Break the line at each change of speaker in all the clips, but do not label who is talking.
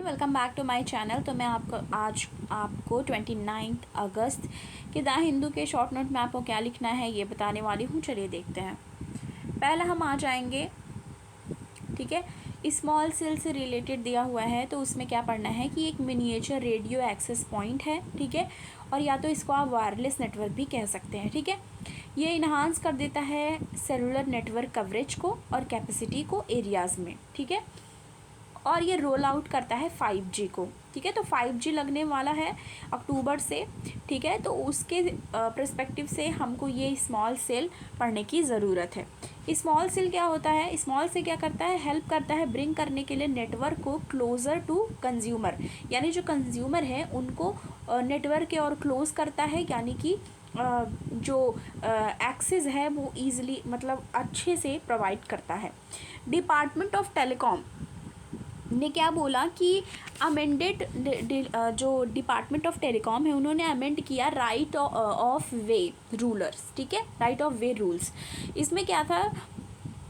Welcome back to my channel. तो मैं आज आपको 29 अगस्त के द हिंदू के शॉर्ट नोट में आपको क्या लिखना है ये बताने वाली हूँ। चलिए देखते हैं। पहला हम आ जाएंगे, ठीक है। स्मॉल सेल से रिलेटेड दिया हुआ है तो उसमें क्या पढ़ना है कि एक मिनिएचर रेडियो एक्सेस पॉइंट है, ठीक है, और या तो इसको आप वायरलेस नेटवर्क भी कह सकते हैं, ठीक है। ये इन्हांस कर देता है सेलुलर नेटवर्क कवरेज को और कैपेसिटी को एरियाज़ में, ठीक है। और ये रोल आउट करता है 5G को, ठीक है। तो 5G लगने वाला है अक्टूबर से, ठीक है। तो उसके पर्सपेक्टिव से हमको ये स्मॉल सेल पढ़ने की ज़रूरत है। स्मॉल सेल क्या होता है? स्मॉल सेल क्या करता है? हेल्प करता है ब्रिंग करने के लिए नेटवर्क को क्लोज़र टू कंज्यूमर, यानी जो कंज्यूमर है उनको नेटवर्क के और क्लोज़ करता है, यानी कि जो एक्सेस है वो ईज़िली मतलब अच्छे से प्रोवाइड करता है। डिपार्टमेंट ऑफ टेलीकॉम ने क्या बोला कि अमेंडेड जो डिपार्टमेंट ऑफ टेलीकॉम है उन्होंने अमेंड किया राइट ऑफ वे रूलर्स, ठीक है, राइट ऑफ वे रूल्स। इसमें क्या था?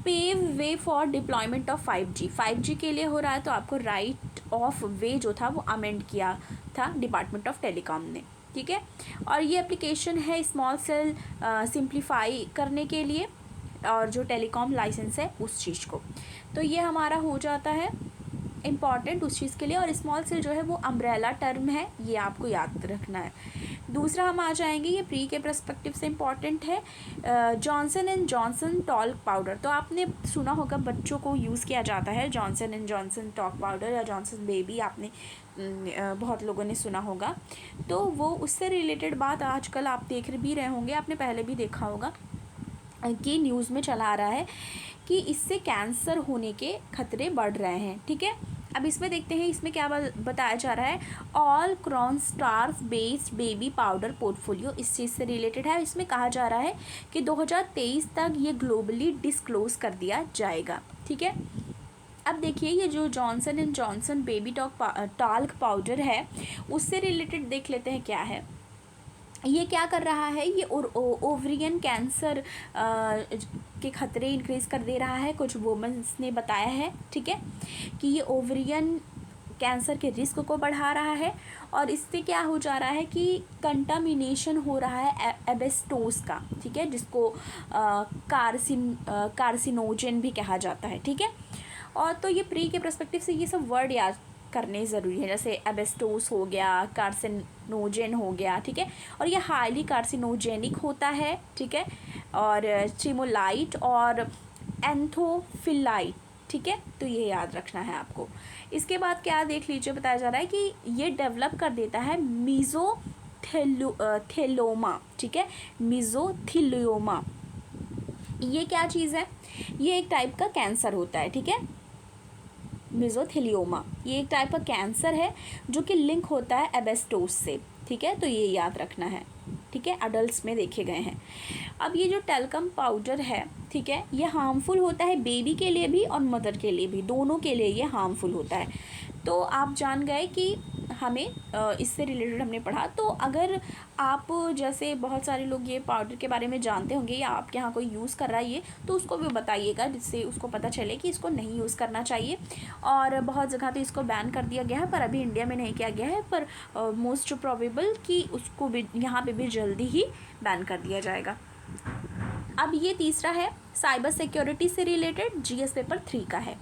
Pave way for deployment of 5G के लिए हो रहा है, तो आपको राइट ऑफ वे जो था वो अमेंड किया था डिपार्टमेंट ऑफ टेलीकॉम ने, ठीक है। और ये एप्लीकेशन है स्मॉल सेल सिंप्लीफाई करने के लिए और जो टेलीकॉम लाइसेंस है उस चीज़ को। तो ये हमारा हो जाता है इम्पॉर्टेंट उस चीज़ के लिए। और स्मॉल सेल जो है वो अम्ब्रेला टर्म है, ये आपको याद रखना है। दूसरा हम आ जाएंगे, ये प्री के पर्सपेक्टिव से इम्पॉर्टेंट है, Johnson and Johnson talk powder. तो आपने सुना होगा बच्चों को यूज़ किया जाता है Johnson and Johnson talk powder या जॉनसन बेबी, आपने बहुत लोगों ने सुना होगा। तो वो उससे रिलेटेड बात आजकल आप देख भी रहे होंगे, आपने पहले भी देखा होगा कि न्यूज़ में चला आ रहा है कि इससे कैंसर होने के खतरे बढ़ रहे हैं, ठीक है। अब इसमें देखते हैं इसमें क्या बताया जा रहा है। All corn starch based baby powder portfolio इस चीज़ से रिलेटेड है। इसमें कहा जा रहा है कि 2023 तक ये ग्लोबली डिस्क्लोज कर दिया जाएगा, ठीक है। अब देखिए ये जो Johnson and Johnson baby talk powder है उससे रिलेटेड देख लेते हैं क्या है। ये क्या कर रहा है? ये ओवरियन कैंसर के खतरे इंक्रीज़ कर दे रहा है, कुछ वुमेन्स ने बताया है, ठीक है, कि ये ओवरियन कैंसर के रिस्क को बढ़ा रहा है। और इससे क्या हो जा रहा है कि कंटामिनेशन हो रहा है एबेस्टोस का, ठीक है, जिसको कार्सिनोजन भी कहा जाता है, ठीक है। और तो ये प्री के पर्सपेक्टिव से ये सब वर्ड याद करने ज़रूरी है, जैसे एबेस्टोस हो गया, कार्सिनोजेन हो गया, ठीक है। और ये हाईली कार्सिनोजेनिक होता है, ठीक है, और चिमोलाइट और एंथोफिलाइट, ठीक है। तो ये याद रखना है आपको। इसके बाद क्या देख लीजिए, बताया जा रहा है कि ये डेवलप कर देता है मीज़ोथेलियोमा, ठीक है, मीज़ोथेलियोमा। ये क्या चीज़ है? ये एक टाइप का कैंसर होता है, ठीक है, मेसोथेलियोमा। ये एक टाइप का कैंसर है जो कि लिंक होता है एबेस्टोस से, ठीक है। तो ये याद रखना है, ठीक है, अडल्ट्स में देखे गए हैं। अब ये जो टेल्कम पाउडर है, ठीक है, ये हार्मफुल होता है बेबी के लिए भी और मदर के लिए भी, दोनों के लिए ये हार्मफुल होता है। तो आप जान गए कि हमें इससे रिलेटेड हमने पढ़ा। तो अगर आप जैसे बहुत सारे लोग ये पाउडर के बारे में जानते होंगे या आपके यहाँ कोई यूज़ कर रहा है ये, तो उसको भी बताइएगा जिससे उसको पता चले कि इसको नहीं यूज़ करना चाहिए। और बहुत जगह तो इसको बैन कर दिया गया है, पर अभी इंडिया में नहीं किया गया है, पर मोस्ट प्रोबेबल कि उसको भी यहाँ पे भी जल्दी ही बैन कर दिया जाएगा। अब ये तीसरा है साइबर सिक्योरिटी से रिलेटेड, जीएस पेपर 3 का है।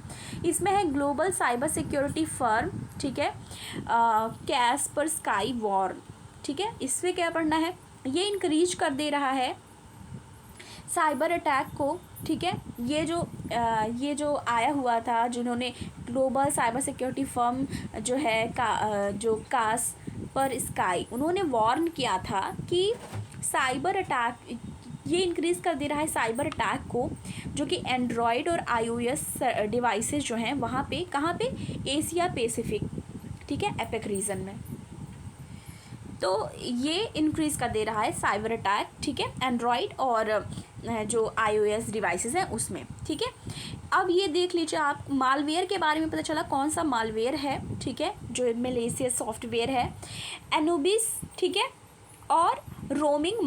इसमें है ग्लोबल साइबर सिक्योरिटी फर्म, ठीक है, कैस्परस्काई वॉर्न, ठीक है। इससे क्या पढ़ना है? ये इंक्रीज कर दे रहा है साइबर अटैक को, ठीक है। ये जो आया हुआ था, जिन्होंने ग्लोबल साइबर सिक्योरिटी फर्म जो है जो कास्परस्काई, उन्होंने वार्न किया था कि साइबर अटैक ये इंक्रीज़ कर दे रहा है साइबर अटैक को, जो कि एंड्रॉयड और iOS डिवाइसेस जो हैं वहाँ पे, कहाँ पे? एशिया पैसिफिक, ठीक है, एपिक रीजन में। तो ये इंक्रीज़ कर दे रहा है साइबर अटैक, ठीक है, एंड्रॉयड और जो iOS डिवाइसेस हैं उसमें, ठीक है। अब ये देख लीजिए आप, मालवेयर के बारे में पता चला कौन सा मालवेयर है, ठीक है, जो मेलेशियस सॉफ्टवेयर है, एनोबिस, ठीक है, और रोमिंग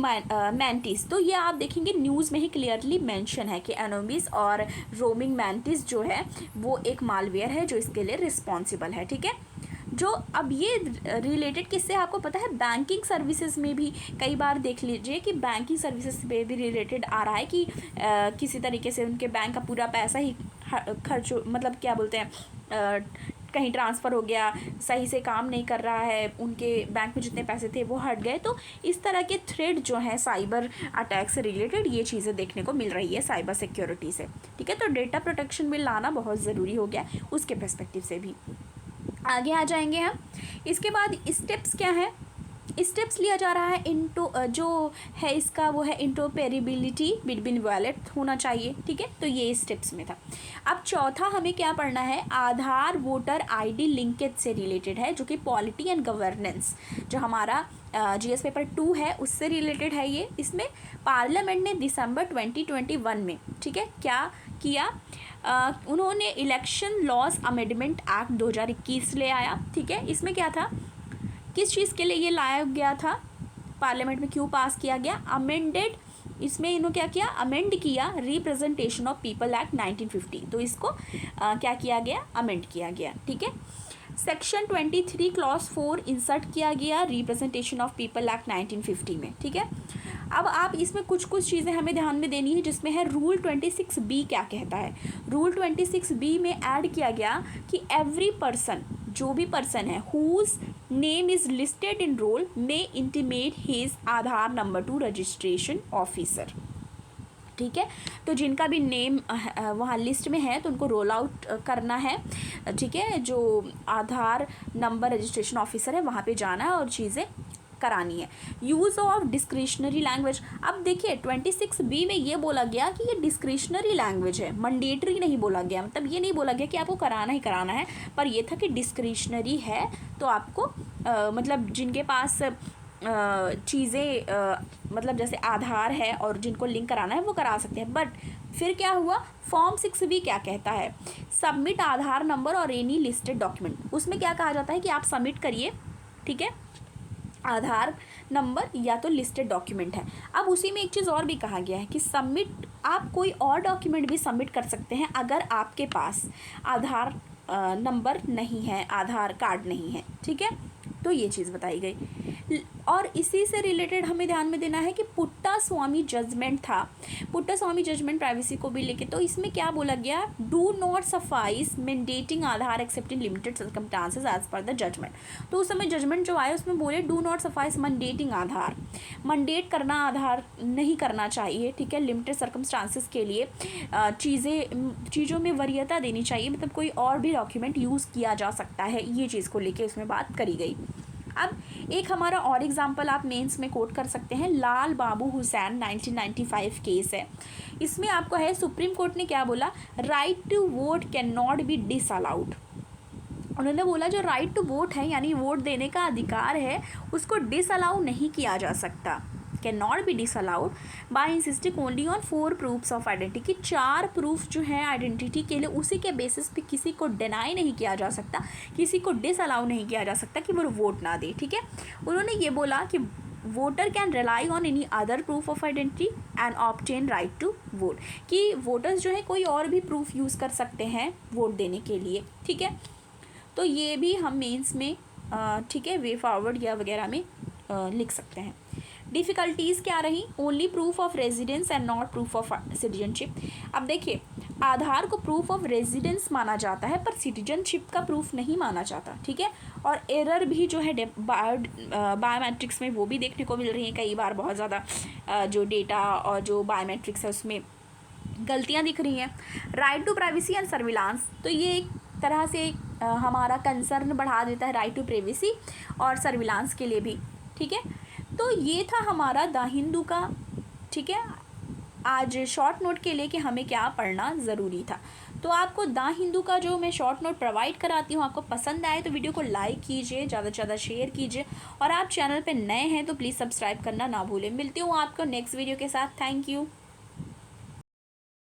मैंटिस। तो ये आप देखेंगे न्यूज़ में ही क्लियरली मेंशन है कि एनोबिस और रोमिंग मैंटिस जो है वो एक मालवेयर है जो इसके लिए रिस्पॉन्सिबल है, ठीक है। जो अब ये रिलेटेड किससे आपको पता है, बैंकिंग सर्विसेज में भी कई बार देख लीजिए कि बैंकिंग सर्विसेज पे भी रिलेटेड आ रहा है कि किसी तरीके से उनके बैंक का पूरा पैसा ही खर्च, मतलब क्या बोलते हैं, कहीं ट्रांसफ़र हो गया, सही से काम नहीं कर रहा है, उनके बैंक में जितने पैसे थे वो हट गए। तो इस तरह के थ्रेड जो हैं साइबर अटैक से रिलेटेड, ये चीज़ें देखने को मिल रही है साइबर सिक्योरिटी से। ठीक है, तो डेटा प्रोटेक्शन बिल लाना बहुत ज़रूरी हो गया उसके पर्सपेक्टिव से भी। आगे आ जाएंगे हम। इसके बाद स्टेप्स क्या है, स्टेप्स लिया जा रहा है इंटो जो है इसका वो है इंटरऑपरेबिलिटी बिटवीन वॉलेट होना चाहिए। ठीक है, तो ये स्टेप्स में था। अब चौथा हमें क्या पढ़ना है, आधार वोटर आईडी लिंकेज से रिलेटेड है, जो कि पॉलिटी एंड गवर्नेंस जो हमारा जीएस पेपर 2 है उससे रिलेटेड है ये। इसमें पार्लियामेंट ने दिसंबर 2021 में, ठीक है, क्या किया, उन्होंने इलेक्शन लॉज अमेंडमेंट एक्ट 2021 ले आया। ठीक है, इसमें क्या था, किस चीज़ के लिए ये लाया गया था, पार्लियामेंट में क्यों पास किया गया, अमेंडेड, इसमें इन्होंने क्या किया, अमेंड किया रिप्रेजेंटेशन ऑफ पीपल एक्ट 1950, तो इसको क्या किया गया, अमेंड किया गया। ठीक है, सेक्शन 23 क्लॉज 4 इंसर्ट किया गया रिप्रेजेंटेशन ऑफ पीपल एक्ट 1950 में। ठीक है, अब आप इसमें कुछ चीज़ें हमें ध्यान में देनी है, जिसमें है रूल 26B क्या कहता है। रूल 26B में ऐड किया गया कि एवरी पर्सन, जो भी पर्सन है whose name is listed in roll may intimate his Aadhaar number to registration officer. ठीक है, तो जिनका भी नेम वहाँ लिस्ट में है तो उनको रोल आउट करना है। ठीक है, जो आधार नंबर रजिस्ट्रेशन ऑफिसर है वहाँ पे जाना है और चीज़ें करानी है। यूज़ ऑफ डिस्क्रिशनरी लैंग्वेज, अब देखिए 26B में ये बोला गया कि ये डिस्क्रिशनरी लैंग्वेज है, मंडेटरी नहीं बोला गया, मतलब ये नहीं बोला गया कि आपको कराना ही कराना है, पर ये था कि डिस्क्रिशनरी है, तो आपको मतलब जिनके पास चीज़ें मतलब जैसे आधार है और जिनको लिंक कराना है वो करा सकते हैं। बट फिर क्या हुआ, फॉर्म 6B क्या कहता है, सबमिट आधार नंबर और एनी लिस्टेड डॉक्यूमेंट। उसमें क्या कहा जाता है कि आप सबमिट करिए, ठीक है, आधार नंबर या तो लिस्टेड डॉक्यूमेंट है। अब उसी में एक चीज़ और भी कहा गया है कि सबमिट, आप कोई और डॉक्यूमेंट भी सबमिट कर सकते हैं अगर आपके पास आधार नंबर नहीं है, आधार कार्ड नहीं है। ठीक है, तो ये चीज़ बताई गई। और इसी से रिलेटेड हमें ध्यान में देना है कि पुट्टा स्वामी जजमेंट था, पुट्टा स्वामी जजमेंट प्राइवेसी को भी लेके, तो इसमें क्या बोला गया, do not suffice mandating Aadhaar except in limited circumstances as per the judgment. तो उस समय जजमेंट जो आया उसमें बोले do not suffice mandating Aadhaar, mandate करना आधार नहीं करना चाहिए। ठीक है, लिमिटेड सर्कमस्टांसेस के लिए चीज़ों में वरीयता देनी चाहिए, मतलब कोई और भी डॉक्यूमेंट यूज़ किया जा सकता है, ये चीज़ को लेके उसमें बात करी गई। अब एक हमारा और एग्जाम्पल आप मेंस में कोट कर सकते हैं, लाल बाबू हुसैन 1995 केस है। इसमें आपको है, सुप्रीम कोर्ट ने क्या बोला, right to vote can not be disallowed. उन्होंने बोला जो राइट टू वोट है यानी वोट देने का अधिकार है उसको डिसअलाउ नहीं किया जा सकता, can not be disallowed by insisting only on 4 proofs of identity, 4 proof जो है आइडेंटिटी के लिए, उसी के बेसिस पे किसी को डिनाई नहीं किया जा सकता, किसी को डिसअलाउ नहीं किया जा सकता कि वो वोट ना दे। ठीक है, उन्होंने ये बोला कि voter can rely on any other proof of identity and obtain right to vote, कि वोटर्स जो है कोई और भी प्रूफ यूज़ कर सकते हैं वोट देने के लिए। ठीक है, तो ये भी हम मेंस में ठीक है वे फॉरवर्ड या वगैरह में लिख सकते हैं। डिफ़िकल्टीज़ क्या रही, only proof of residence and not proof of citizenship. अब देखिए आधार को प्रूफ ऑफ रेजिडेंस माना जाता है पर सिटीजनशिप का प्रूफ नहीं माना जाता। ठीक है, और एरर भी जो है बायोमेट्रिक्स में वो भी देखने को मिल रही है कई बार, बहुत ज़्यादा जो डेटा और जो बायोमेट्रिक्स है उसमें गलतियाँ दिख रही हैं। Right to privacy and surveillance, तो ये एक तरह से हमारा कंसर्न बढ़ा देता है राइट टू प्राइवेसी और सर्विलांस के लिए भी। ठीक है, तो ये था हमारा द हिंदू का, ठीक है, आज शॉर्ट नोट के लिए कि हमें क्या पढ़ना ज़रूरी था। तो आपको द हिंदू का जो मैं शॉर्ट नोट प्रोवाइड कराती हूँ, आपको पसंद आए तो वीडियो को लाइक कीजिए, ज़्यादा से ज़्यादा शेयर कीजिए, और आप चैनल पे नए हैं तो प्लीज़ सब्सक्राइब करना ना भूलें। मिलती हूँ आपको नेक्स्ट वीडियो के साथ। Thank you.